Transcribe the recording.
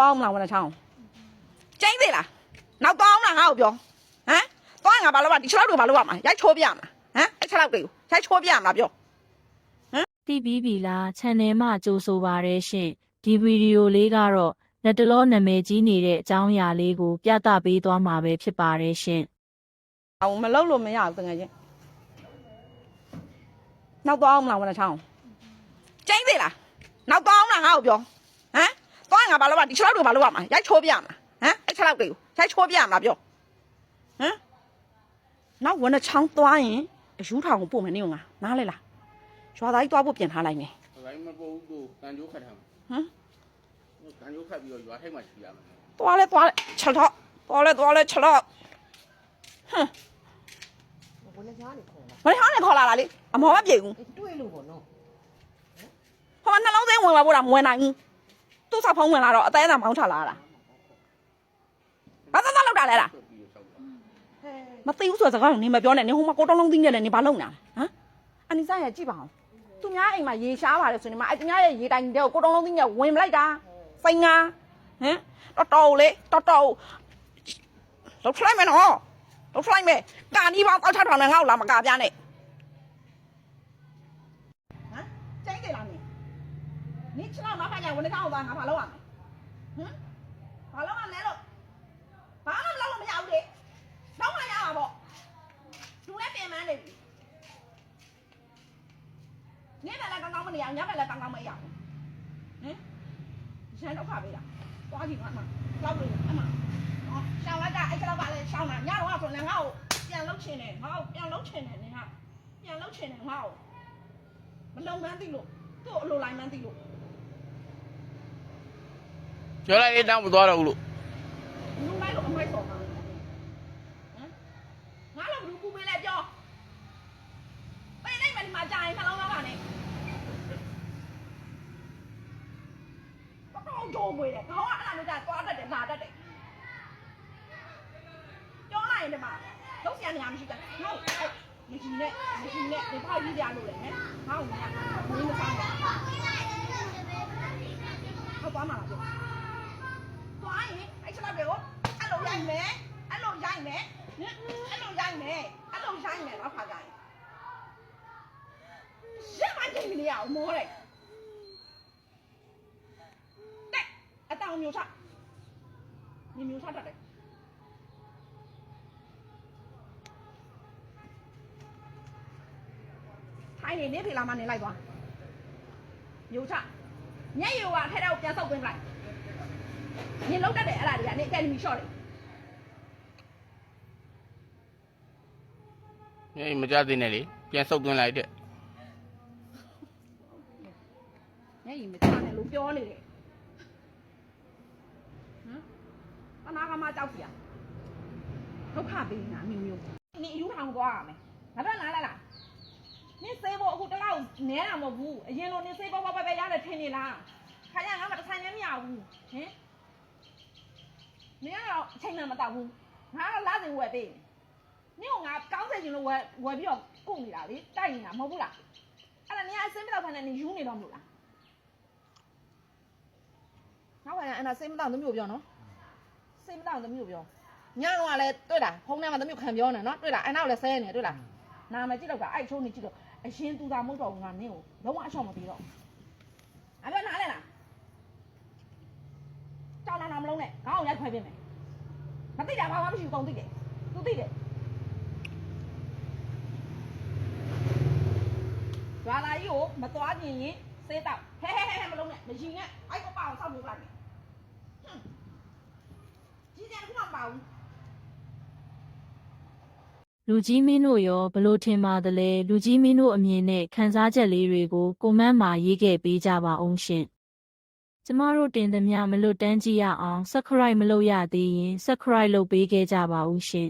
包唔啦，我那唱，真的啦，那包唔啦，好不？啊，包俺把老板，你吃老肉把老板嘛，也错边嘛，啊，也吃老肉，也错边嘛，不？ တိပြီးပြီလား channel မှာကြိုးဆိုပါရရှင်ဒီဗီဒီယိုလေးကတော့လက်တလောနာမည်ကြီးနေတဲ့အကြောင်းအရာလေးကိုပြသပေးသွားမှာပဲဖြစ်ပါတယ်ရှင်啊，我们老路没有等下去，那包唔啦，我那唱，真的啦，那包唔啦，好不？啊，包俺把老板，你吃老肉把老板嘛，也错边嘛，啊，也吃老肉，也错边嘛，不？嗯，那我那唱短人，有唱我不没用啊，哪来啦？ ရွာသားကြီးတွားဖို့ပြင်ထားလိုက်မယ် ။ဘာမှမပို့ဘူးကိုကန်ကျိုးခတ်ထားမှာ ဟမ် ။ကန်ကျိုးခတ်ပြီးတော့ရွာထိပ်မှာခြီရမှာ တွားလဲချက်တော့တွားလဲချက်တော့ဟမ်ဘယ်နဲ့ခေါ်လာလားလေအမော်မပြေဘူး တွေ့လို့ပေါ့နော် ဟိုကနှလုံးသွင်းဝင်လာဖို့တာမဝင်နိုင်ဘူးသူ့ဆောက်ဖုံးဝင်လာတော့အသေးအံမောင်းချလာတာဘာသာလောက်တာလဲလား ။ပြီးတော့ဆောက်တာ မသိဘူးဆိုတဲ့စကားကိုနေမပြောနဲ့နေဟိုမှာကိုတုံးလုံးသိနေတယ်နေဘာလုပ်နေတာဟမ်အနိစ္စရဲ့ကြည့်ပါအောင်သူများအိမ်မှာရေရှားပါတယ်ဆိုနေမှာအသူများရဲ့ရေတိုင်တဲ့ကိုတုံးလုံးသိနေဝင်မလိုက်တာစိန်ငါဟမ်တော်လေတော်လောက်ထိုလိုက်မယ်နော်လောက်ထိုလိုက်မယ်ကာနီးပေါင်းအောက်ချထောင်နဲ့ငါ့ကိုလာမကာပြနဲ့ဟမ်ကျိုင်းတယ်လားနေချလာမဖာညာဝင်နေကောင်းသွားငါဘာလုပ်ရမလဲဟမ်ဘာလုပ်ရလဲလို့ဘာမှမလုပ်လို့မရဘူးလေတော့မှရမှာပေါ့သူလည်းပြင်ပန်းနေပြီနေ့ကလည်းကောင်းကောင်းမနေအောင်ညဘက်လည်းကောင်းကောင်းမရအောင်ဟမ်ရန်တော့ခါပေးတာသွားကြည့်ပါအမလောက်လို့အမဟောရှောင်းလိုက်တာအဲ့ကလောက်ပါလေရှောင်းတာညတော့ဆိုလည်းငါ့ကိုပြန်လှုပ်ချင်တယ်ငါ့ကိုပြန်လှုပ်ချင်တယ်နင်ကပြန်လှုပ်ချင်တယ်ငါ့ကိုမလုံမှန်းသိလို့သူ့အလိုလိုက်မှန်းသိလို့ ။ကျော်လိုက်လေးတောင်းမသွားတော့ဘူးလို့ လူလိုက်လို့အမိုက်ဆော်ပါဟမ်ငါလည်းဘူးကူပေးလိုက်ပြောပေးလိုက်မယ်ဒီမှာကြာရင်နှလုံးသားပါနဲ့တော့တော့မွေးတယ်ခေါင်းကအဲ့လိုကြာသွားတတ်တယ်လာတတ်တယ်ပြောလိုက်ရင်ဒီမှာလုံးစရာနေရာမရှိကြဟုတ်မရှိနဲ့ဒီဖောက်ကြီးကြလို့လေဟမ်ဟောင်းညာမင်းမဆောင်ပါဟုတ်ပါမှာလားပြောသွားရင်အဲ့ချက်တွေကိုအဲ့လိုရိုက်မယ်အဲ့လိုရိုက်မယ်တော့ခါကြရင်ရမကြည့်မနေရအောင်မောတယ်တဲ့အတောင်မျိုးချနေမျိုးချတတ်တယ်ထိုင်နေဖေလာမနေလိုက်သွားမျိုးချညက်ရိုးကထဲတော့ပြန်ဆုပ်သွင်းလိုက်ညင်လုံးတက်တယ်အဲ့ဒါတွေကနေအကယ်ဒမီရှော့တယ် ။အေးမကြသေးနဲ့လေပြန်ဆုပ်သွင်းလိုက်တဲ့ ညက်ရင်မချနဲ့လို့ပြောနေတယ်ဟမ်တနာကမှကြောက်စီရဒုက္ခပေးနေတာမျိုးနေအယူထောင်သွားရမယ်ငါတို့နားလဲလားနင်းစေးဖို့အခုတလောက်နဲတာမဟုတ်ဘူးအရင်လိုနင်းစေးပေါ့ပဲရတယ်ထင်နေလားခါရငါမှတစ်ဆိုင်လည်းမရဘူးဟင်နင်းကတော့အချိန်မှမတော့ဘူးငါကတော့လာစဉ်ဝယ်ပေးနင်းကငါကောင်းစေချင်လို့ဝယ်ပြီးတော့ကုတ်နေတာလေတိုက်နေတာမဟုတ်ဘူးလားအဲ့ဒါနင်းကအစင်းမတော့ဖန်နဲ့နင်းယူနေတော့မလို့လားနောက်ပိုင်းအဲ့ဒါစိတ်မတောင့်သမီးကိုပြောနော်စိတ်မတောင့်သမီးကိုပြောညတော့လည်းတွေ့လားဖုန်းထဲမှာသမီးကိုခံပြောနေနော်တွေ့လားအဲ့နောက်လည်းဆဲနေတွေ့လားနာမကြည့်တော့ကအဲ့ချိုးနေကြည့်တော့အရင်သူသာမဟုတ်တော့ငါနင်းကိုလုံးဝအချော့မပြီးတော့အဲ့ပြောနားလဲလားကြောက်နာမလုံးနဲ့ခေါင်းအောင်ရိုက်ခွဲပေးမယ်မသိတာဘာမှမရှိဘူးကုန်သိတယ်သူသိတယ်ရွာလာကြီးကိုမသွားခြင်းရင်စေးတော့ဟဲမလုံးနဲ့မရင်နဲ့အဲ့ကိုပါအောင်ဆောက်လို့လိုက်မယ်ကြီးစရာတစ်ခုမှမပါဘူး လူကြီးမင်းတို့ရောဘလို့ထင်ပါသလဲလူကြီးမင်းတို့အမြင်နဲ့ခန်းစားချက်လေးတွေကိုကွန်မန့်မှာရေးခဲ့ပေးကြပါအောင်ရှင်ကျမတို့တင်သမျှမလွတ်တမ်းကြည့်ရအောင် Subscribe မလုပ်ရသေးရင် Subscribe လုပ်ပေးခဲ့ကြပါဦးရှင်